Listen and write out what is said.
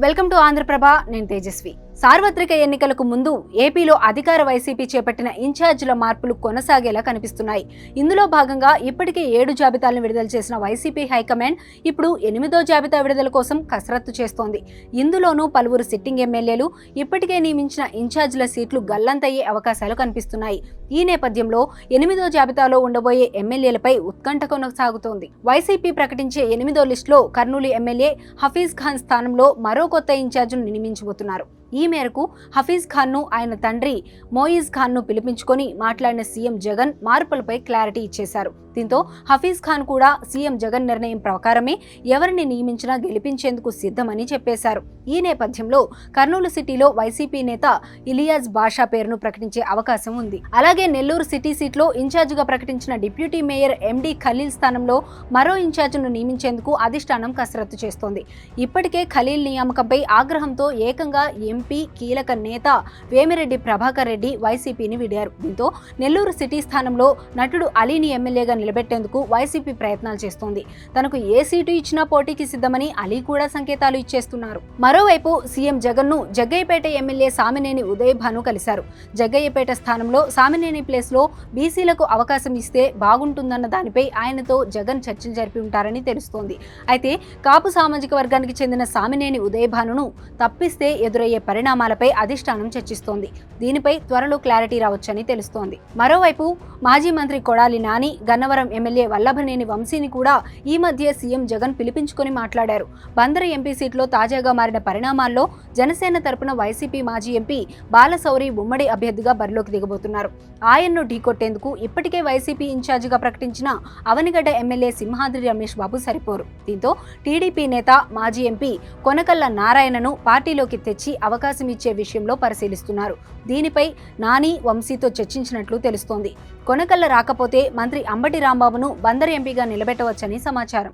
Welcome to Andhraprabha. నేను తేజస్వి. సార్వత్రిక ఎన్నికలకు ముందు ఏపీలో అధికార వైసీపీ చేపట్టిన ఇన్ఛార్జీల మార్పులు కొనసాగేలా కనిపిస్తున్నాయి. ఇందులో భాగంగా ఇప్పటికే 7 జాబితాలను విడుదల చేసిన వైసీపీ హైకమాండ్ ఇప్పుడు 8వ జాబితా విడుదల కోసం కసరత్తు చేస్తోంది. ఇందులోనూ పలువురు సిట్టింగ్ ఎమ్మెల్యేలు ఇప్పటికే నియమించిన ఇన్ఛార్జీల సీట్లు గల్లంతయ్యే అవకాశాలు కనిపిస్తున్నాయి. ఈ నేపథ్యంలో 8వ జాబితాలో ఉండబోయే ఎమ్మెల్యేలపై ఉత్కంఠ కొనసాగుతోంది. వైసీపీ ప్రకటించే 8వ లిస్టులో కర్నూలు ఎమ్మెల్యే హఫీజ్ ఖాన్ స్థానంలో మరో కొత్త ఇన్ఛార్జిను నియమించబోతున్నారు. ఈ మేరకు హఫీజ్ ఖాన్ను ఆయన తండ్రి మోయిజ్ ఖాన్ను పిలిపించుకొని మాట్లాడిన సీఎం జగన్ మార్పులపై క్లారిటీ ఇచ్చేశారు. దీంతో హఫీజ్ ఖాన్ కూడా సీఎం జగన్ నిర్ణయం ప్రకారమే ఎవరిని నియమించినా గెలిపించేందుకు సిద్ధమని చెప్పేశారు. ఈ నేపథ్యంలో కర్నూలు సిటీలో వైసీపీ నేత ఇలియాజ్ బాషా పేరును ప్రకటించే అవకాశం ఉంది. అలాగే నెల్లూరు సిటీ సీట్లో ఇన్ఛార్జిగా ప్రకటించిన డిప్యూటీ మేయర్ ఎండి ఖలీల్ స్థానంలో మరో ఇన్ఛార్జిను నియమించేందుకు అధిష్టానం కసరత్తు చేస్తోంది. ఇప్పటికే ఖలీల్ నియామకంపై ఆగ్రహంతో ఏకంగా ఎంపీ కీలక నేత వేమిరెడ్డి ప్రభాకర్ రెడ్డి వైసీపీని వీడారు. దీంతో నెల్లూరు సిటీ స్థానంలో నటుడు అలీని ఎమ్మెల్యేగా నిలబెట్టేందుకు వైసీపీ ప్రయత్నాలు చేస్తోంది. తనకు ఏ సీటు ఇచ్చినా పోటీకి సిద్ధమని అలీ కూడా సంకేతాలు ఇచ్చేస్తున్నారు. మరోవైపు సీఎం జగన్ ను జగ్గయ్యపేట ఎమ్మెల్యే సామినేని ఉదయ్ భాను కలిశారు. జగ్గయ్యపేట స్థానంలో సామినేని ప్లేస్ లో బీసీలకు అవకాశం ఇస్తే బాగుంటుందన్న దానిపై ఆయనతో జగన్ చర్చలు జరిపి ఉంటారని తెలుస్తోంది. అయితే కాపు సామాజిక వర్గానికి చెందిన సామినేని ఉదయ్ భానును తప్పిస్తే ఎదురయ్యే పరిణామాలపై అధిష్టానం చర్చిస్తోంది. దీనిపై త్వరలో క్లారిటీ రావచ్చని తెలుస్తోంది. మరోవైపు మాజీ మంత్రి కొడాలి నాని, గన్నవరం ఎమ్మెల్యే వల్లభనేని వంశీని కూడా ఈ మధ్య సీఎం జగన్ పిలిపించుకొని మాట్లాడారు. బందర ఎంపీ సీట్లో తాజాగా మారిన పరిణామాల్లో జనసేన తరపున వైసీపీ మాజీ ఎంపీ బాలశౌరి ఉమ్మడి అభ్యర్థిగా బరిలోకి దిగబోతున్నారు. ఆయన్ను ఢీకొట్టేందుకు ఇప్పటికే వైసీపీ ఇన్ఛార్జిగా ప్రకటించిన అవనిగడ్డ ఎమ్మెల్యే సింహాద్రి రమేష్ బాబు సరిపోరు. దీంతో టీడీపీ నేత మాజీ ఎంపీ కొనకళ్ళ నారాయణను పార్టీలోకి తెచ్చి అవకాశం ఇచ్చే విషయంలో పరిశీలిస్తున్నారు. దీనిపై నాని, వంశీతో చర్చించినట్లు తెలుస్తోంది. కొనకళ్ళ రాకపోతే మంత్రి అంబటి రాంబాబును బందర్ ఎంపీగా నిలబెట్టవచ్చని సమాచారం.